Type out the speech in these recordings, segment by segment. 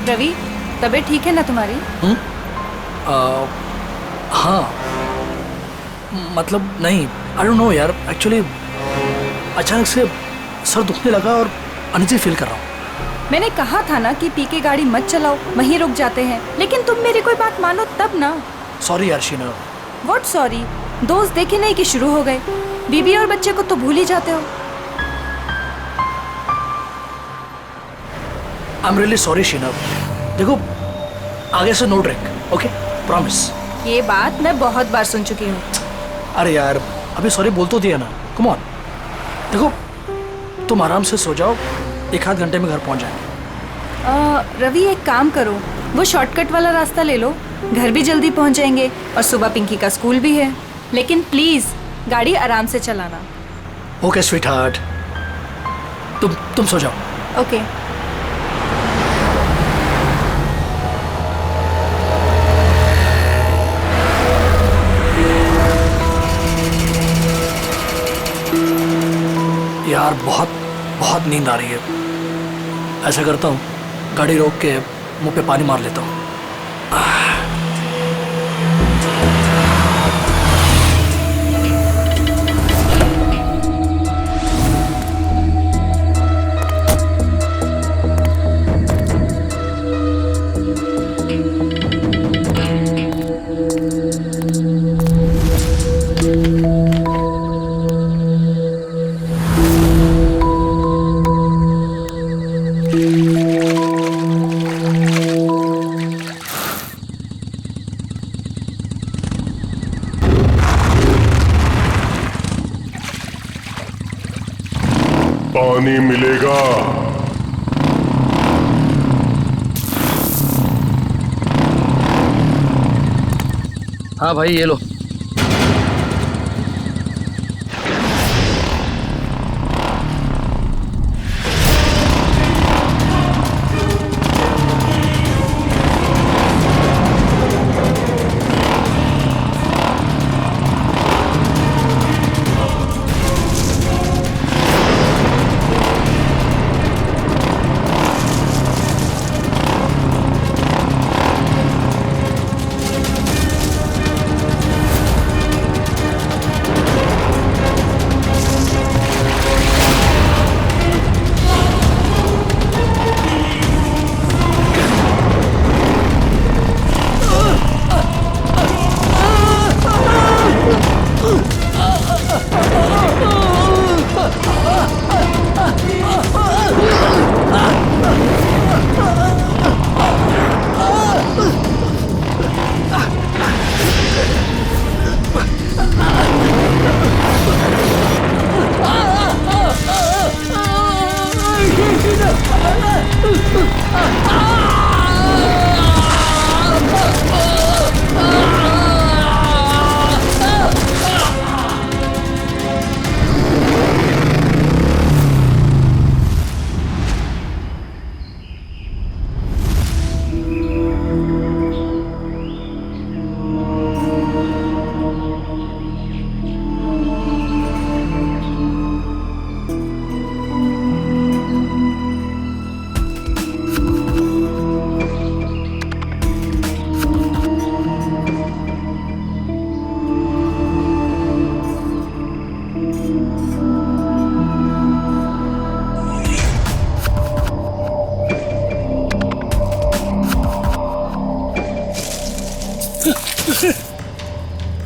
रवि, तबीयत ठीक है ना तुम्हारी? हाँ, मतलब नहीं, आई डोंट नो यार, एक्चुअली अचानक से सर दुखने लगा और अनइजी फील कर रहा हूँ। मैंने कहा था ना कि पी के गाड़ी मत चलाओ, वहीं रुक जाते हैं, लेकिन तुम मेरी कोई बात मानो तब ना। सॉरी यार शीना। What sorry? दोस्त देखे नहीं कि शुरू हो गए। बीबी और बच्चे को तो भूल ही जाते हो। I am really sorry Sheena. देखो, आगे से नो ड्रिंक, ओके? प्रॉमिस। ये बात मैं बहुत बार सुन चुकी हूँ। अरे यार, अभी सॉरी बोल तो दिया ना, कम ऑन। देखो, तुम आराम से सो जाओ, 1-8 घंटे में घर पहुंच जाएंगे। रवि, एक काम करो, वो शॉर्टकट वाला रास्ता ले लो, घर भी जल्दी पहुंच जाएंगे और सुबह पिंकी का स्कूल भी है। लेकिन प्लीज गाड़ी आराम से चलाना। ओके स्वीट हार्ट, तुम सो जाओ। ओके। यार बहुत नींद आ रही है। ऐसा करता हूँ, गाड़ी रोक के मुंह पे पानी मार लेता हूँ। पानी मिलेगा। हाँ भाई, ये लो।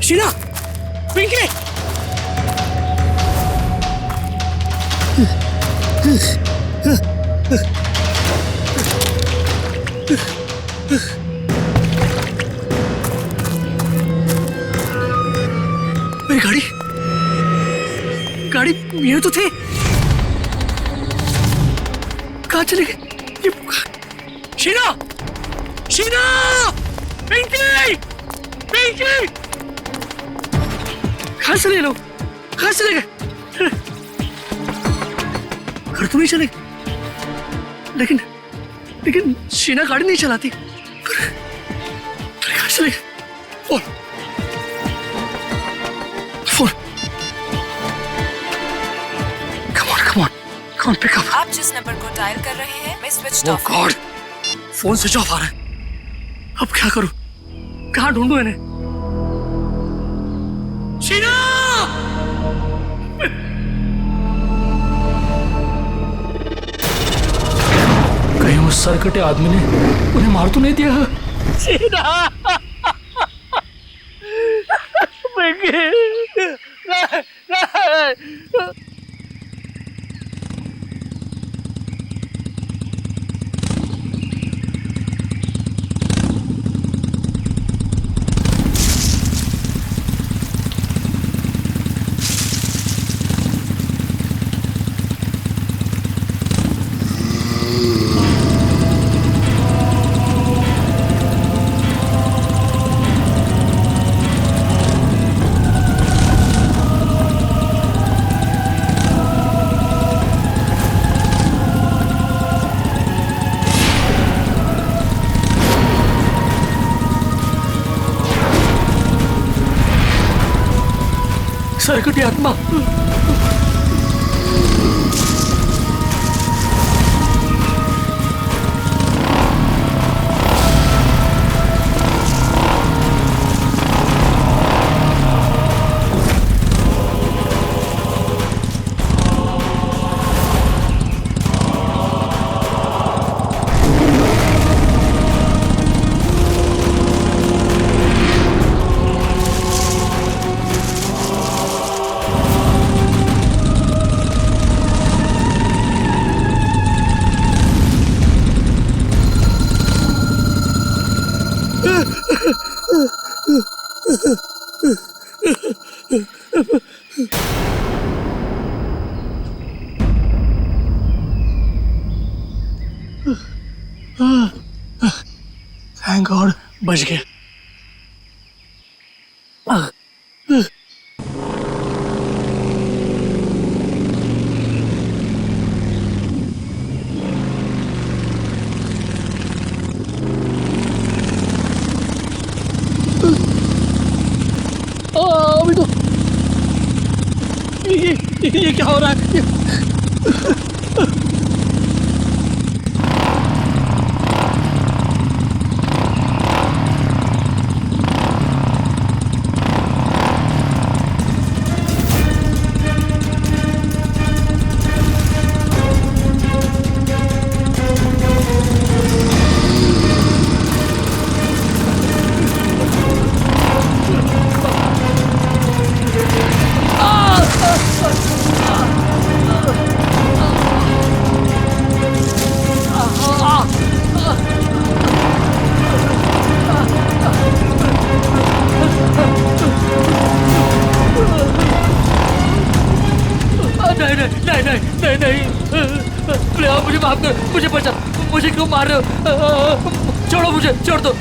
शीना, पिंकी, मेरी गाड़ी ये तो थे, कहाँ चले गए ये? शीना, पिंकी, कहाँ चले लोग? कहाँ चले गए? घर तो नहीं चले, लेकिन शीना गाड़ी नहीं चलाती। कहाँ चले गए? Phone. Come on, pick up. आप जिस नंबर को डायल कर रहे हैं मैं switch off. God, phone switch off आ रहा है। अब क्या करूं? कहां ढूंढूं इन्हें? शीना! कहीं उस सरकटे आदमी ने उन्हें मार तो नहीं दिया? शीना! सरकटी आत्मा! थैंक गॉड, बच गया। अभी तो ये क्या हो रहा है? नहीं, प्लीज मुझे माफ कर, मुझे बचा, मुझे क्यों मार रहे हो? छोड़ो मुझे, छोड़ दो।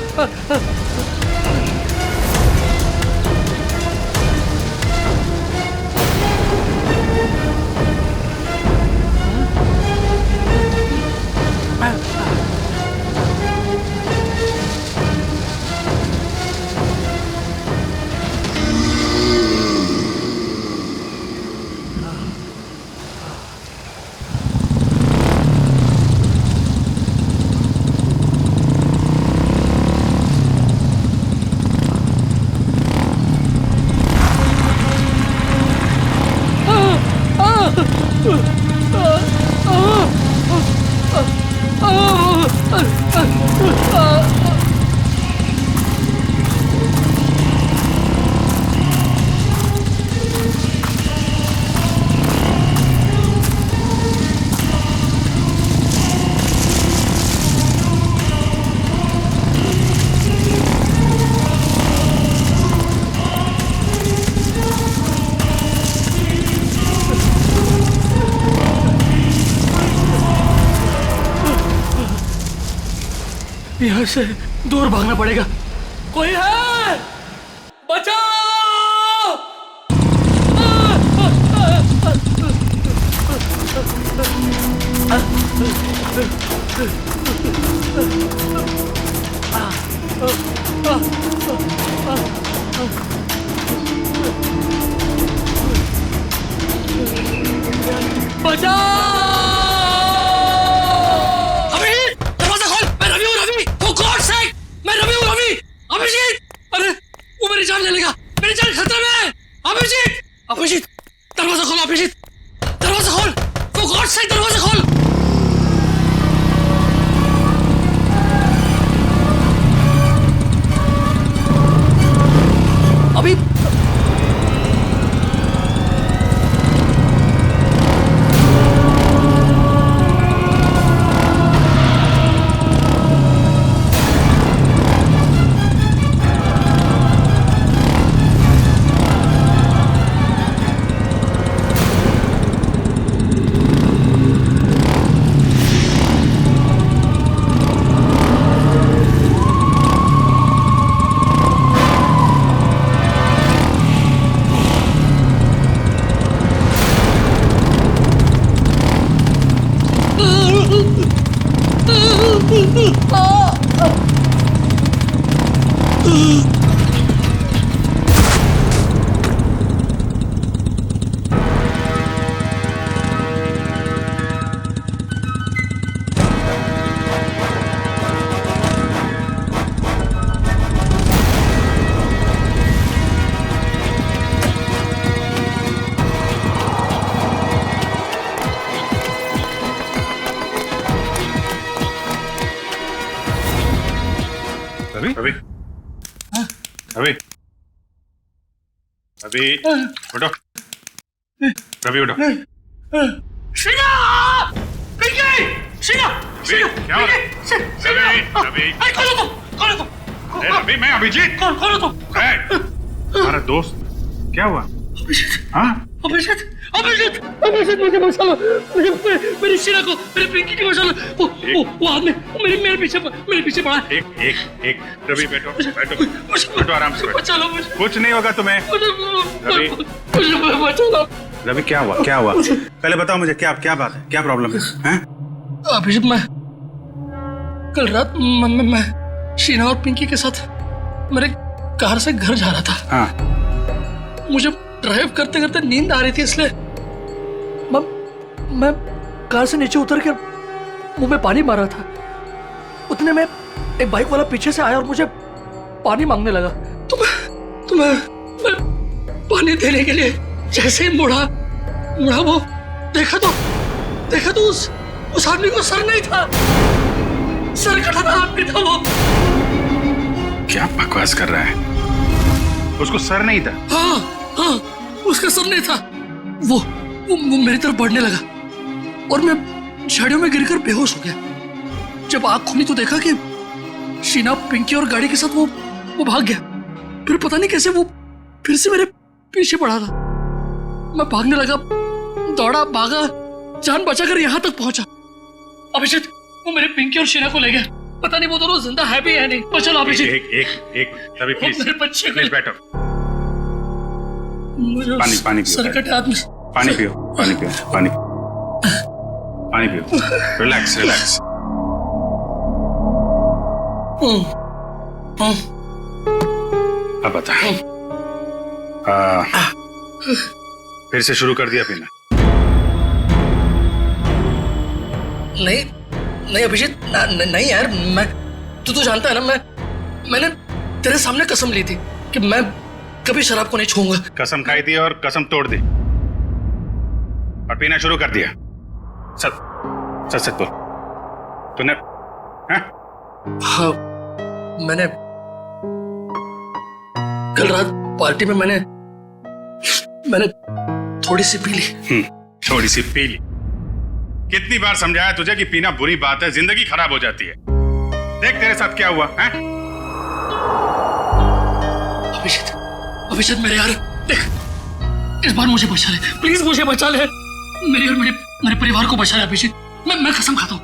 यहाँ से दूर भागना पड़ेगा। कोई है? बचाओ! बचाओ! अभी दरवाजा खोल, मैं रवि हूँ, रवि रवि रवि रवि उठो रवि उठो शीना! पिंकी! शीना! रवि क्या हो रहा है? रवि रवि खोलो तो! खोलो तो! रवि मैं अभिजीत खोलो तो! हमारा दोस्त क्या हुआ? हाँ अभिजीत! अभिजीत! अभिजीत मुझे बचा लो! मेरी शीना को, मेरी पिंकी को बचा लो! वो आदमी मेरे पीछे पड़ा है! एक रवि बैठो बैठो आराम से बैठो। बचा लो मुझे! कुछ नहीं होगा तुम्हें। रवि मुझे बचा लो! रवि क्या हुआ पहले बताओ मुझे, क्या बात है, क्या प्रॉब्लम है? अभिजीत, मैं कल रात मैं शीना और पिंकी के साथ मेरे कार से घर जा रहा था। हाँ मुझे ड्राइव करते करते नींद आ रही थी, इसलिए मैं कार से नीचे उतर के मुंह में पानी मार रहा था। उतने में एक बाइक वाला पीछे से आया और मुझे पानी मांगने लगा। तो मैं पानी देने के लिए जैसे ही मुड़ा वो देखा तो उस आदमी को सर नहीं था, सर कटा हुआ आदमी था वो। क्या बकवास कर रहा है? उसको सर नहीं था? हाँ, उसका सर नहीं था। वो मेरी तरफ बढ़ने लगा और मैं झाड़ियों में गिरकर बेहोश हो गया। जब आंख खुली तो देखा कि शीना, पिंकी और गाड़ी के साथ वो भाग गया। फिर पता नहीं कैसे वो फिर से मेरे पीछे पड़ा था। मैं भागने लगा, दौड़ा, भागा, जान बचाकर यहाँ तक पहुंचा। अभिजीत, वो मेरे पिंकी और शीना को ले गया। पता नहीं वो दोनों जिंदा है भी या नहीं। पर चलो अभिजीत, एक रवि मेरे बच्चे को प्लीज बैठो। पानी पियो, सर कटे आदमी। पानी पियो। रिलैक्स। अब बता, फिर से शुरू कर दिया पीना? नहीं अभिजीत, नहीं यार, मैं तू तो जानता है ना, मैंने तेरे सामने कसम ली थी कि मैं कभी शराब को नहीं छूऊंगा। कसम खाई थी और कसम तोड़ दी और पीना शुरू कर दिया। सच बोल, तूने? हाँ, मैंने कल रात पार्टी में मैंने थोड़ी सी पी ली। थोड़ी सी पी ली? कितनी बार समझाया तुझे कि पीना बुरी बात है, जिंदगी खराब हो जाती है। देख तेरे साथ क्या हुआ है? अभिजीत मेरे यार, देख, इस बार मुझे बचा ले, प्लीज मुझे बचा ले। मेरे और मेरे परिवार को बचा ले अभिजीत। मैं कसम खाता हूँ,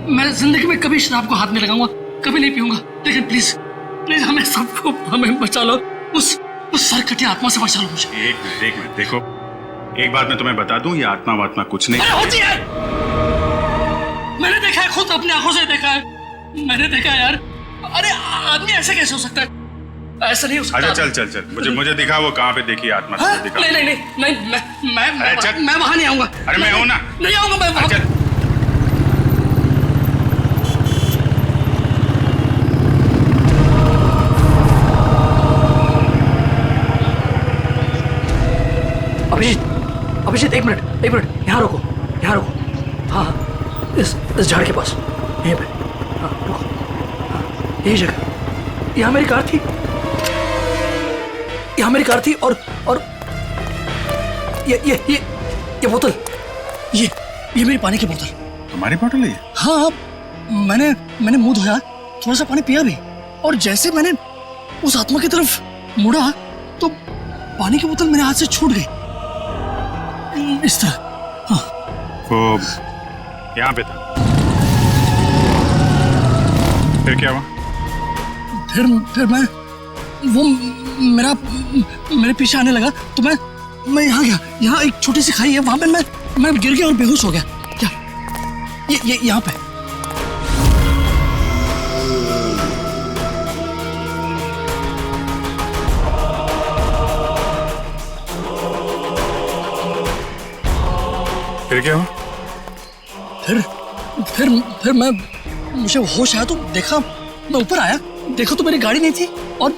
मैं जिंदगी में कभी शराब को हाथ नहीं लगाऊंगा, कभी नहीं पीऊंगा। लेकिन प्लीज हमें बचा लो। उस सरकटी आत्मा से बचा लो मुझे। एक मिनट देखो, एक बात मैं तुम्हें बता दूं, ये आत्मा कुछ नहीं होती है। मैंने देखा है, खुद अपनी आंखों से देखा है। मैंने देखा है यार। अरे आदमी ऐसे कैसे हो सकता है? ऐसा नहीं हो सकता। अच्छा चल, मुझे दिखा वो कहाँ पे देखी आत्मा। दिखा। नहीं, मैं वहां नहीं आऊंगा। अरे मैं हूं ना। नहीं आऊंगा मैं वहां। अभिजीत एक मिनट, यहाँ रोको। हाँ, इस झाड़ के पास, यहीं पे। हाँ, रुको। हाँ, यही जगह। यहाँ मेरी कार थी और ये बोतल, ये मेरी पानी की बोतल। तुम्हारी बोतल है ये? हाँ, मैंने मुंह धोया, थोड़ा सा पानी पिया भी, और जैसे मैंने उस आत्मा की तरफ मुड़ा तो पानी की बोतल मेरे हाथ से छूट गई, इस तरह। हाँ। वो यहाँ पे था, फिर क्या हुआ? फिर वो मेरे पीछे आने लगा तो मैं यहाँ गया। यहाँ एक छोटी सी खाई है, वहां पे मैं गिर गया और बेहोश हो गया। क्या ये यहाँ पे? फिर क्या हुआ? फिर मैं मुझे होश आया तो देखा, मैं ऊपर आया, देखा तो मेरी गाड़ी नहीं थी और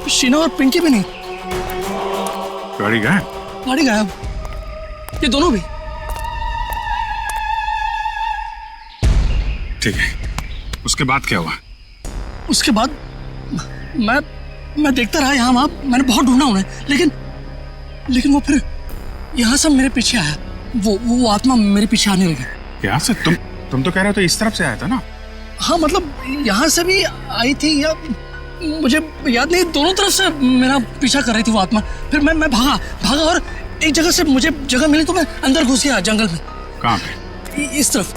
शीना और पिंकी भी नहीं। गाड़ी गायब? गाड़ी गायब, ये दोनों भी। ठीक है, उसके बाद क्या हुआ? उसके बाद मैं देखता रहा यहाँ वहाँ, मैंने बहुत ढूंढा उन्हें, लेकिन वो फिर यहाँ से मेरे पीछे आया। वो आत्मा मेरे पीछे आने लगी। यहाँ से? तुम तो कह रहे हो तो इस तरफ से आया था ना? हाँ मतलब यहाँ से भी आई थी या मुझे याद नहीं, दोनों तरफ से मेरा पीछा कर रही थी वो आत्मा। फिर मैं भागा और एक जगह से मुझे जगह मिली तो मैं अंदर घुस गया जंगल में। कहाँ पे? इस तरफ।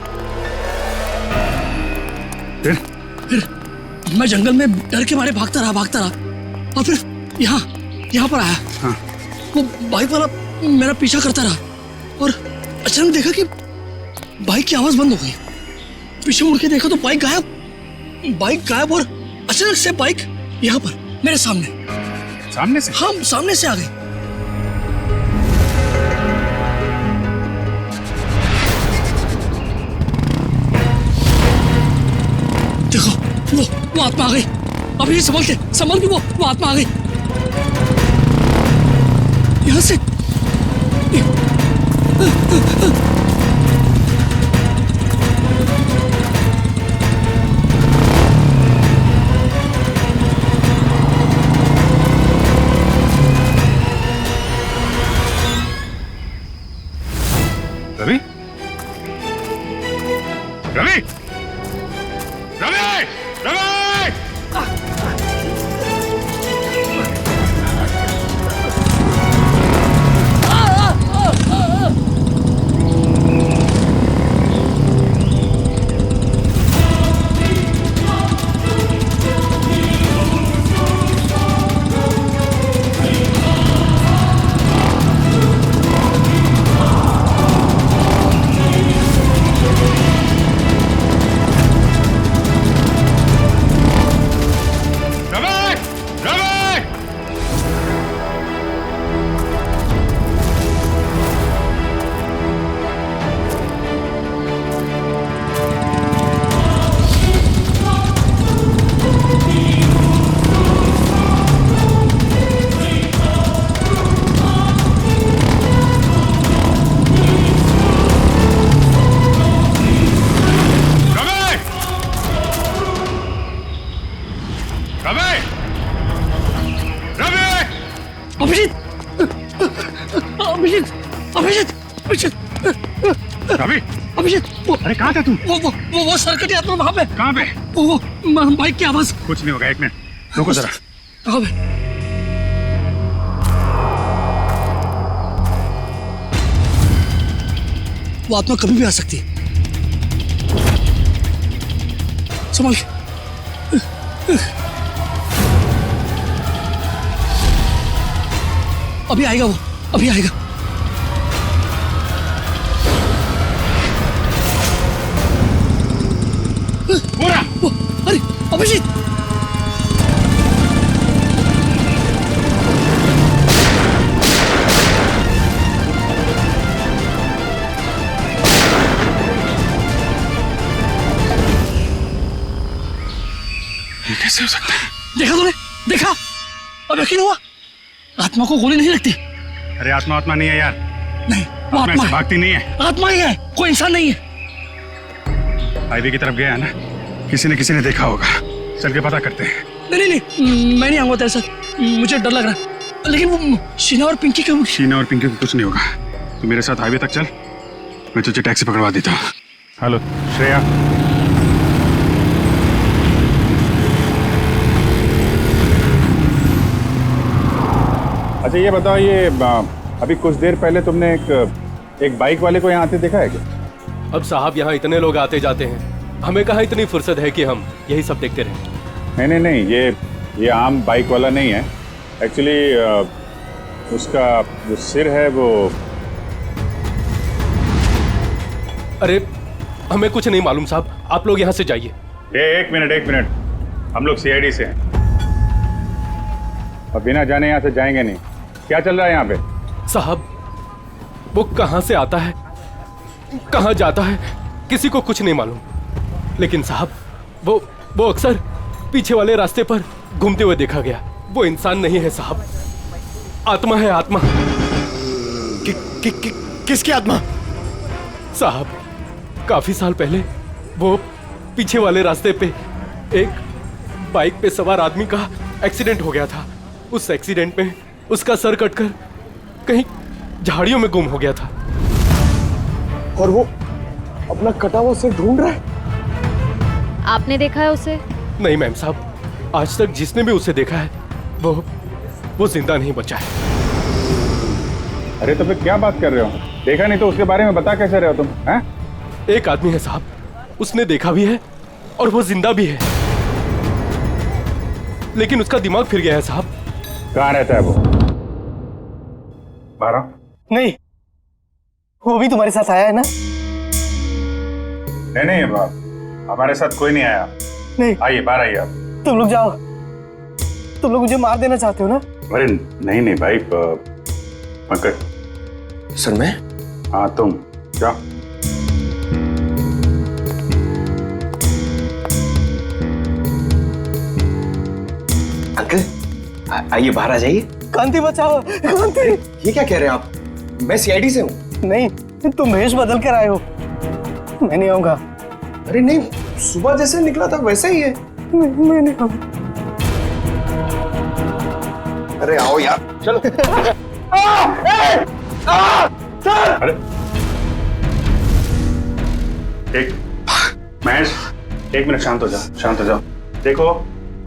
फिर मैं जंगल में डर के मारे भागता रहा और फिर यहाँ पर आया। हाँ। वो बाइक वाला मेरा पीछा करता रहा और अचानक देखा कि बाइक की आवाज बंद हो गई। पीछे मुड़ के देखा तो बाइक गायब और अचानक से बाइक यहाँ पर मेरे सामने से। हाँ, सामने से आ गई। देखो वो आत्मा आ गई। अभी संभल के वो आत्मा आ गई यहाँ से। रवि? रवि! रवि! रवि! अभिषेक, अरे कहाँ था तू? वो सरकटी आत्मा वहाँ पे। कहाँ पे? वो बाइक की आवाज। कुछ नहीं होगा, एक मिनट रुको जरा। कहाँ पे? वो आत्मा कभी भी आ सकती है, संभल के। अभी आएगा वो, अभी आएगा। अरे अभिजीत, ये कैसे हो सकता है? देखा तूने? देखा? अब यकीन हुआ? आत्मा को गोली नहीं लगती। अरे आत्मा नहीं है यार। नहीं, वो आत्मा है। भागती नहीं है। आत्मा ही है, कोई इंसान नहीं है। हाईवे की तरफ गया है ना, किसी ने देखा होगा। चल के पता करते हैं। नहीं, मैं नहीं आऊंगा तेरे साथ, मुझे डर लग रहा है। लेकिन वो शीना और पिंकी को कुछ नहीं होगा। तो मेरे साथ हाईवे तक चल, मैं तुझे टैक्सी पकड़वा देता हूँ। हेलो श्रेया। अच्छा ये बताओ, ये अभी कुछ देर पहले तुमने एक बाइक वाले को यहाँ आते देखा है क्या? अब साहब यहाँ इतने लोग आते जाते हैं, हमें कहाँ इतनी फुर्सत है कि हम यही सब देखते रहें। नहीं, ये आम बाइक वाला नहीं है। एक्चुअली उसका जो सिर है वो। अरे हमें कुछ नहीं मालूम साहब, आप लोग यहाँ से जाइए। एक मिनट, हम लोग सीआईडी से हैं और बिना जाने यहाँ से जाएंगे नहीं। क्या चल रहा है यहाँ पे? साहब वो कहाँ से आता है कहाँ जाता है किसी को कुछ नहीं मालूम, लेकिन साहब वो अक्सर पीछे वाले रास्ते पर घूमते हुए देखा गया। वो इंसान नहीं है साहब, आत्मा है, आत्मा। किसकी आत्मा? साहब काफी साल पहले वो पीछे वाले रास्ते पे एक बाइक पे सवार आदमी का एक्सीडेंट हो गया था। उस एक्सीडेंट में उसका सर कटकर कहीं झाड़ियों में गुम हो गया था। और वो अपना कटा हुआ सिर ढूंढ रहा है। आपने देखा है उसे? नहीं मैम साहब, आज तक जिसने भी उसे देखा है वो जिंदा नहीं बचा है। अरे तो फिर क्या बात कर रहे हो? देखा नहीं तो उसके बारे में बता कैसे रहे हो तुम? हैं? एक आदमी है साहब, उसने देखा भी है और वो जिंदा भी है, लेकिन उसका दिमाग फिर गया है साहब। कहाँ रहता है वो? 12? नहीं, वो भी तुम्हारे साथ आया है ना? नहीं बाप, हमारे साथ कोई नहीं आया। नहीं, आइए बाहर आइए आप। तुम लोग जाओ। तुम लोग मुझे मार देना चाहते हो ना? अरे नहीं भाई, पंकज। सर मैं? हाँ तुम जाओ। अंकल आइए बाहर आ जाइए। कांति बचाओ, कांति। ये क्या कह रहे हैं आप? मैं सीआईडी से हूँ। नहीं, तुम भेष बदल कर आए हो। मैं नहीं आऊंगा। अरे नहीं, सुबह जैसे निकला था वैसा ही है। मैं नहीं आऊंगा। अरे आओ यार, चलो। अरे एक महेश, 1 मिनट शांत हो जाओ। देखो,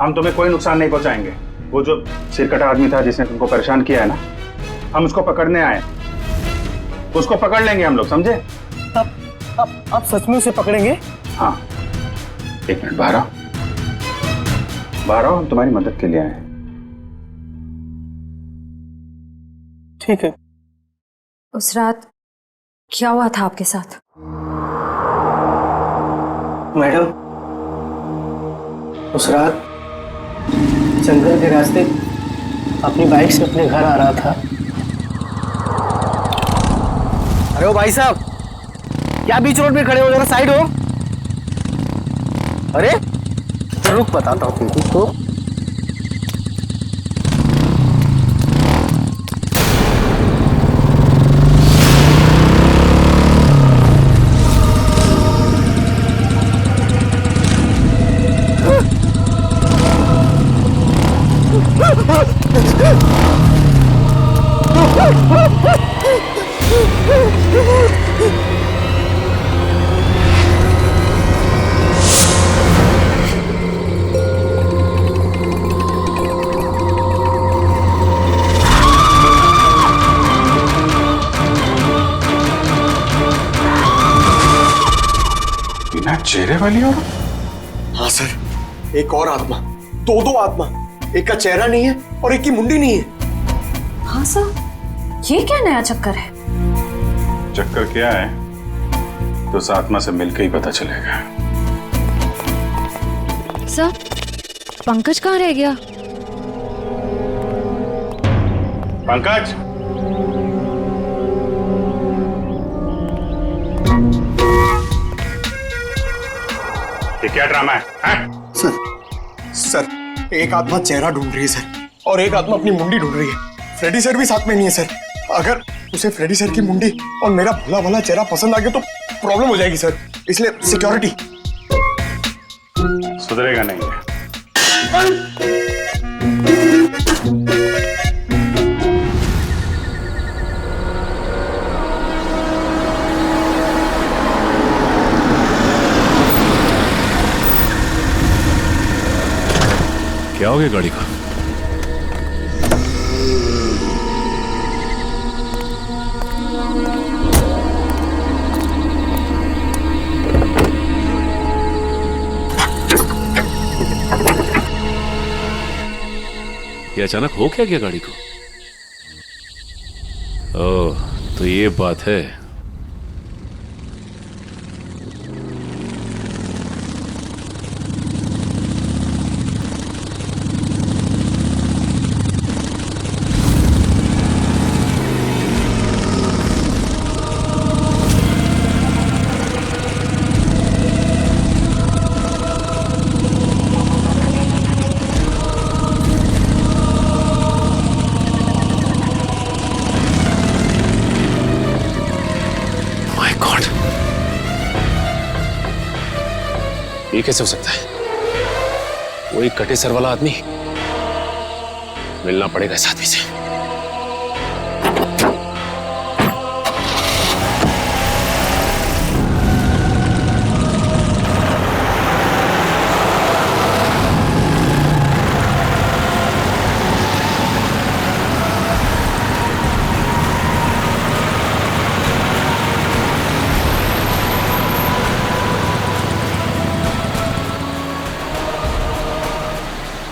हम तुम्हें कोई नुकसान नहीं पहुंचाएंगे। वो जो सिरकटा आदमी था जिसने तुमको परेशान किया है ना, हम उसको पकड़ने आए। उसको पकड़ लेंगे हम लोग, समझे? आप सच में उसे पकड़ेंगे? हाँ, 1 मिनट बाहर आओ, हम तुम्हारी मदद के लिए आए हैं। ठीक है। उस रात क्या हुआ था आपके साथ? मैडम, उस रात जंगल के रास्ते अपनी बाइक से अपने घर आ रहा था। अरे ओ भाई साहब, क्या बीच रोड पे खड़े हो? जरा साइड हो। अरे रुक, बताता हूँ तुमको। बिना चेहरे वाली और? हाँ सर, एक और आत्मा, दो आत्मा। एक का चेहरा नहीं है और एक की मुंडी नहीं है। हाँ सर, ये क्या नया चक्कर है? चक्कर क्या है तो उस आत्मा से मिलकर ही पता चलेगा। सर, पंकज कहाँ रह गया? पंकज, ये क्या ड्रामा है? सर एक आत्मा चेहरा ढूंढ रही है सर, और एक आत्मा अपनी मुंडी ढूंढ रही है। फ्रेडी सर भी साथ में नहीं है सर। अगर उसे फ्रेडी सर की मुंडी और मेरा भोला भला चेहरा पसंद आ गया तो प्रॉब्लम हो जाएगी सर, इसलिए सिक्योरिटी। सुधरेगा नहीं। क्या हो गया गाड़ी का? ये अचानक हो क्या गया गाड़ी को? ओह, तो ये बात है। ये कैसे हो सकता है? वो एक कटे सर वाला आदमी, मिलना पड़ेगा इस आदमी से।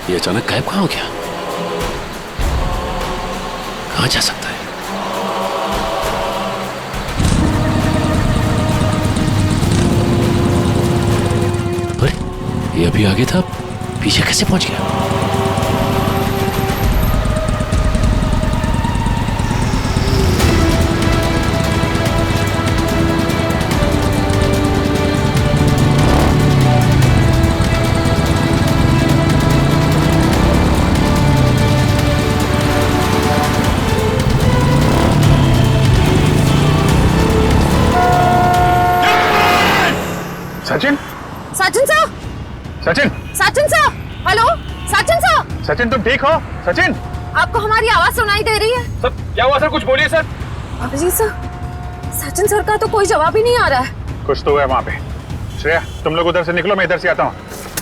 ये अचानक गायब कहाँ हो गया? कहाँ जा सकता है? अरे ये अभी आगे था, पीछे कैसे पहुंच गया? Sachin, Sachin sir, Sachin, Sachin sir, hello, Sachin sir, Sachin तुम ठीक हो? सचिन, आपको हमारी आवाज सुनाई दे रही है? सर क्या हुआ सर? कुछ बोलिए sir. Abhijeet sir, Sachin sir का तो कोई जवाब ही नहीं आ रहा है। कुछ तो है वहां पे। श्रेया तुम लोग उधर से निकलो, मैं इधर से आता हूँ।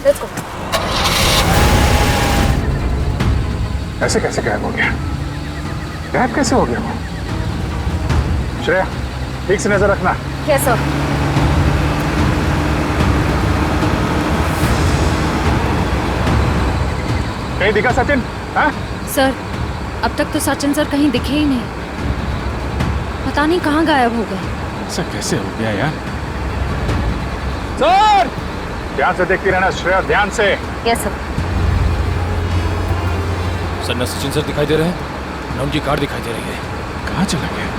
देखो, ऐसे कैसे गायब हो गया? गायब कैसे हो गया वो? श्रेया ठीक से नजर रखना। Yes sir. कहीं दिखा सचिन? हाँ? सर, अब तक तो सचिन सर कहीं दिखे ही नहीं। पता नहीं कहाँ गायब हो गए। ऐसा कैसे हो गया यार? सर ध्यान से देखती रहना श्रेया, ध्यान से। Yes sir. सर न सचिन सर दिखाई दे रहे हैं, न उनकी कार दिखाई दे रही है। कहाँ चला गया?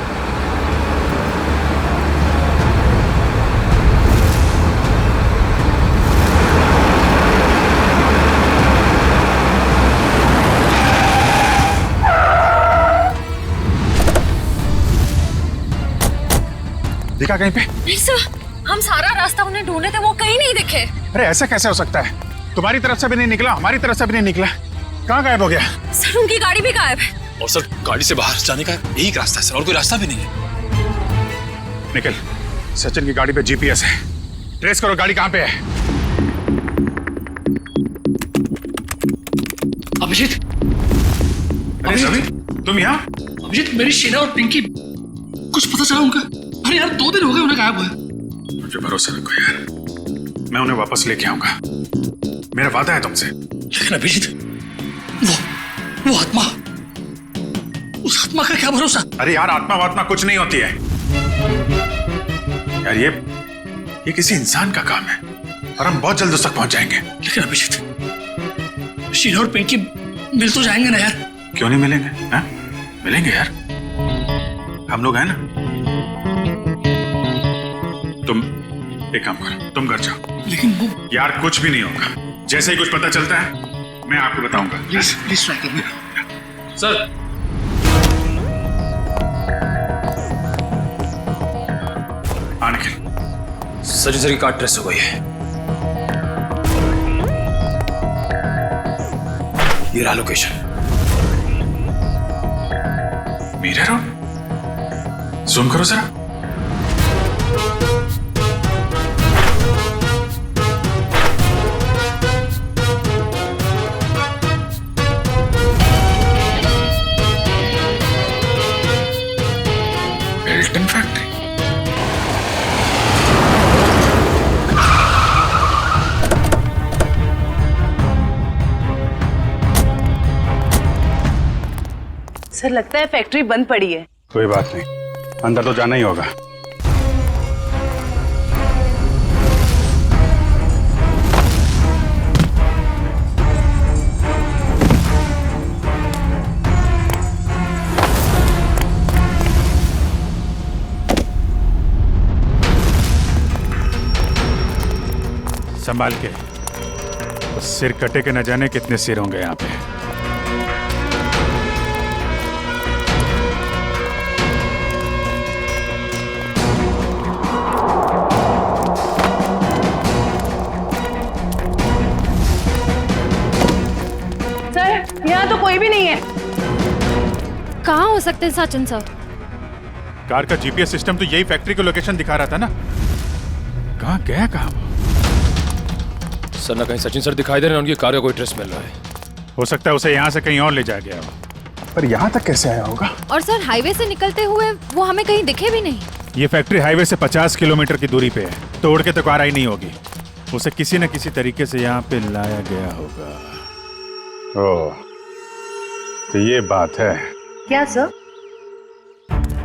दिखा कहीं पे? नहीं सर, हम सारा रास्ता उन्हें ढूंढे थे, वो कहीं नहीं दिखे। अरे ऐसा कैसे हो सकता है? तुम्हारी तरफ से भी नहीं निकला, हमारी तरफ से भी नहीं निकला, कहाँ गायब हो गया? सर उनकी गाड़ी भी गायब है। और सर गाड़ी से बाहर जाने का यही रास्ता है सर, और कोई रास्ता भी नहीं है। निकल, सचिन की गाड़ी पे जीपीएस है, ट्रेस करो गाड़ी कहाँ पे है। अभिजीत, तुम यहाँ? अभिजीत मेरी शीना और पिंकी, कुछ पता चला उनका? अरे यार 2 दिन हो गए उन्हें गायब हुए। मुझे भरोसा रखो यार, मैं उन्हें वापस लेके आऊंगा, मेरा वादा है तुमसे। लेकिन अभिजीत, वो आत्मा, उस आत्मा का क्या भरोसा? अरे यार आत्मा वात्मा कुछ नहीं होती है यार, ये किसी इंसान का काम है और हम बहुत जल्द उस तक पहुंच जाएंगे। लेकिन अभिजीत, शीना और पिंकी मिल तो जाएंगे ना यार? क्यों नहीं मिलेंगे? हाँ? मिलेंगे यार, हम लोग हैं ना। तुम एक काम करो, तुम घर जाओ। लेकिन वो यार कुछ भी नहीं होगा, जैसे ही कुछ पता चलता है मैं आपको बताऊंगा। प्लीज ट्राई करना सर। निखिल, सचिन सर की कार ट्रेस हो गई है। ये रहा लोकेशन। मीरा रोड, जूम करो जरा। Belton factory. सर लगता है फैक्ट्री बंद पड़ी है। कोई बात नहीं, अंदर तो जाना ही होगा। संभाल के, उस सिर कटे के न जाने कितने सिर होंगे यहाँ पे। यहाँ तो कोई भी नहीं है। कहाँ हो सकते हैं सचिन सर? कार का जीपीएस सिस्टम तो यही फैक्ट्री की लोकेशन दिखा रहा था ना। कहाँ गया कहाँ? सर ना कहीं सचिन सर दिखाई दे रहे हैं, उनकी कार का कोई ट्रेस मिल रहा है। हो सकता है उसे यहाँ से कहीं और ले जाया गया हो। पर यहाँ तक कैसे आया होगा? और सर हाईवे से निकलते हुए वो हमें कहीं दिखे भी नहीं। ये फैक्ट्री हाईवे से 50 किलोमीटर की दूरी पे है, तो उड़ के तो कार आई नहीं होगी। उसे किसी न किसी तरीके से यहाँ पे लाया गया होगा। ओह, तो ये बात है। क्या सर?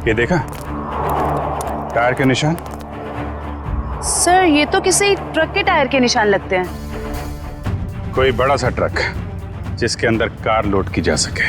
ये देखा टायर के निशान? सर ये तो किसी ट्रक के टायर के निशान लगते हैं। कोई बड़ा सा ट्रक जिसके अंदर कार लोड की जा सके।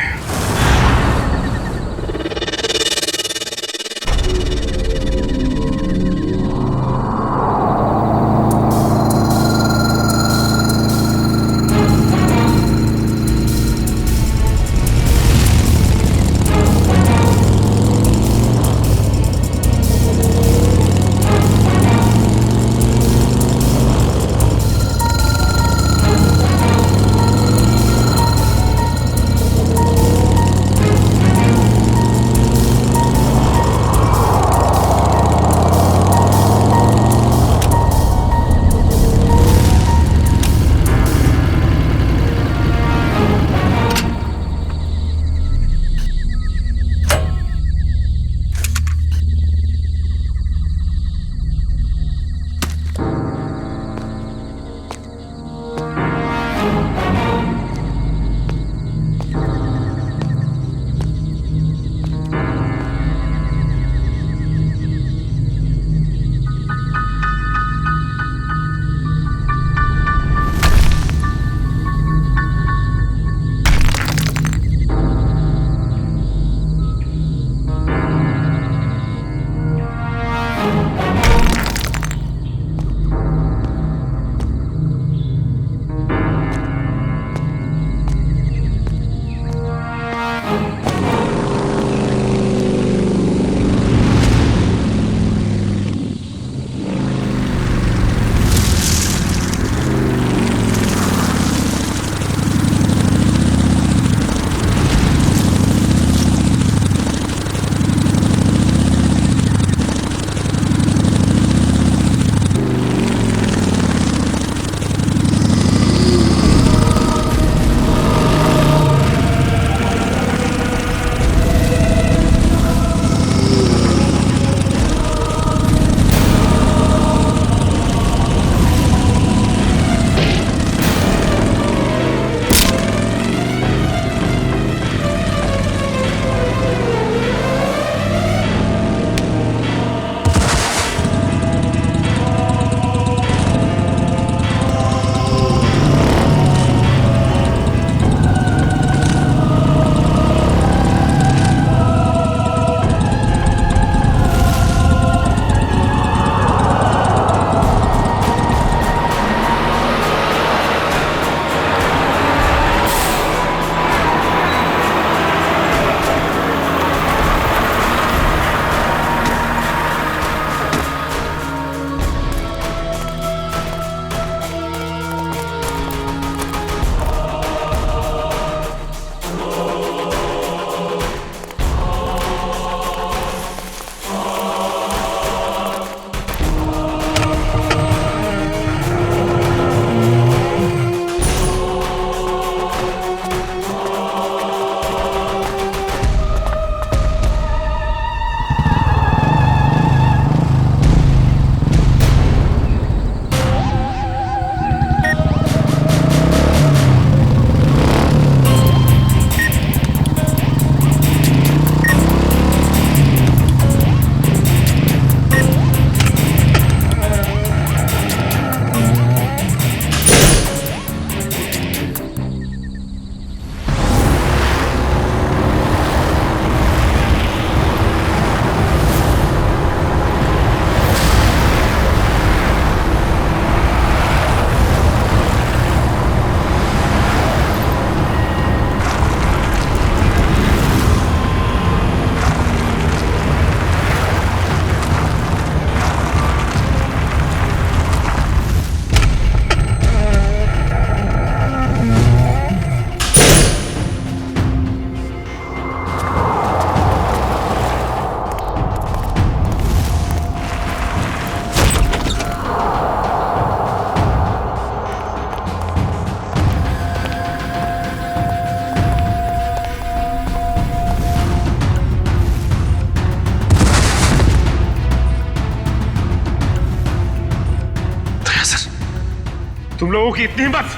तुम लोगों की इतनी हिम्मत,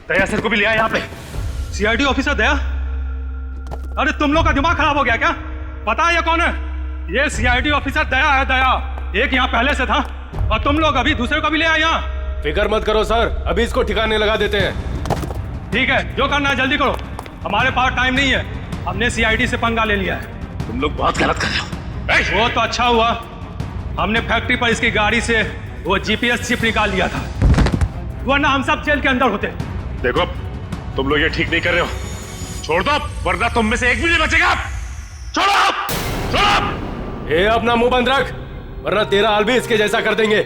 दया सर को भी ले आया यहाँ पे। सीआईडी ऑफिसर दया? अरे तुम लोग का दिमाग खराब हो गया क्या? पता है ये कौन है? ये सीआईडी ऑफिसर दया है, दया। एक यहाँ पहले से था और तुम लोग अभी दूसरे को भी ले आए यहाँ। फिक्र मत करो सर, अभी इसको ठिकाने लगा देते हैं। ठीक है, जो करना है जल्दी करो, हमारे पास टाइम नहीं है। हमने सीआईडी से पंगा ले लिया है। तुम लोग बहुत गलत कर रहे हो। वो तो अच्छा हुआ हमने फैक्ट्री पर इसकी गाड़ी से वो जीपीएस चिप निकाल लिया था, वरना हम सब जेल के अंदर होते। देखो तुम लोग ये ठीक नहीं कर रहे हो, छोड़ दो वरना तुम में से एक भी नहीं बचेगा। छोड़ो, छोड़ो। ये अपना मुंह बंद रख, वरना तेरा हाल भी इसके जैसा कर देंगे।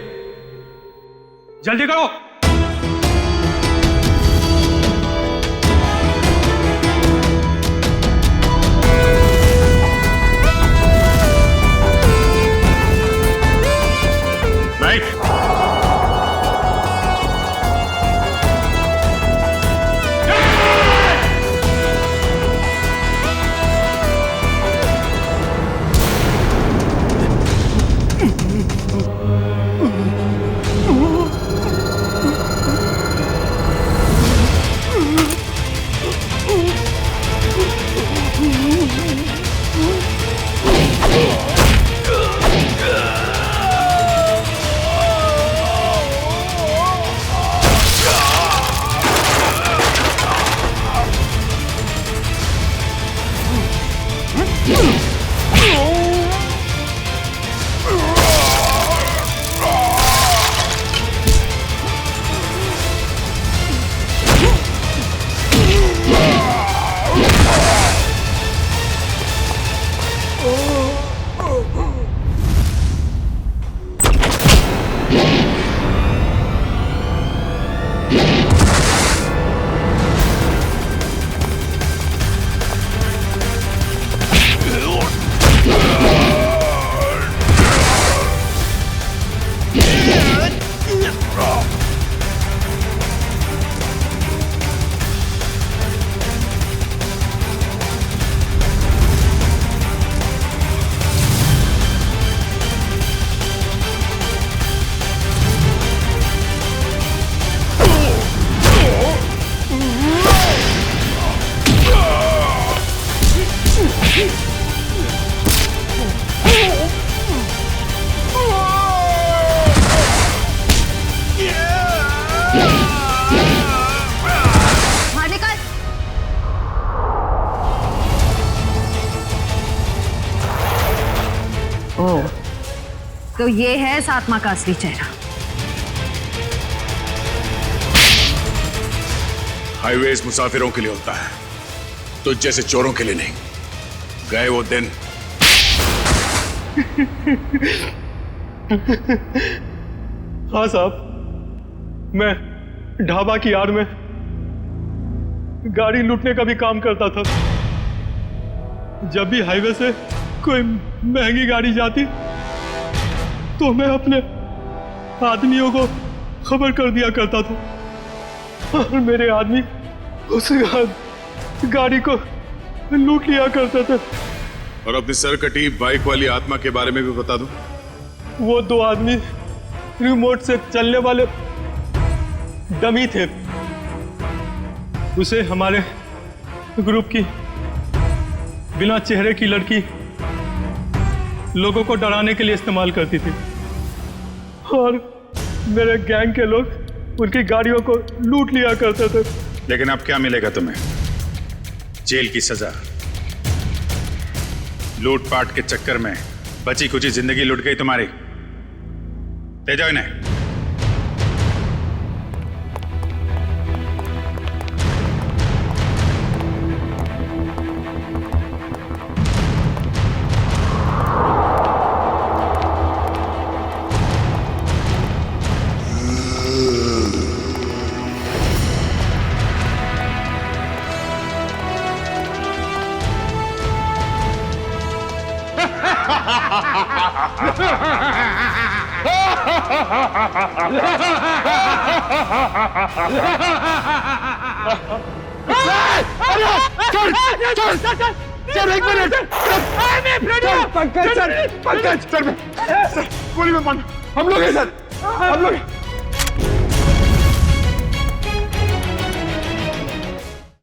जल्दी करो। तो ये है इस आत्मा का असली चेहरा। हाईवेज मुसाफिरों के लिए होता है, तो जैसे चोरों के लिए नहीं। गए वो दिन। हाँ साहब, मैं ढाबा की आड़ में गाड़ी लूटने का भी काम करता था। जब भी हाईवे से कोई महंगी गाड़ी जाती तो मैं अपने आदमियों को खबर कर दिया करता था और मेरे आदमी उस गाड़ी को लूट लिया करते थे। और अपनी सरकटी बाइक वाली आत्मा के बारे में भी बता दो। वो दो आदमी रिमोट से चलने वाले डमी थे। उसे हमारे ग्रुप की बिना चेहरे की लड़की लोगों को डराने के लिए इस्तेमाल करती थी और मेरे गैंग के लोग उनकी गाड़ियों को लूट लिया करते थे। लेकिन अब क्या मिलेगा तुम्हें? जेल की सजा। लूटपाट के चक्कर में बची कुची जिंदगी लुट गई तुम्हारी। ले जाओ इन्हें। सर एक मिनट पंकज सर गोली में बंद। हम लोग हैं सर, हम लोग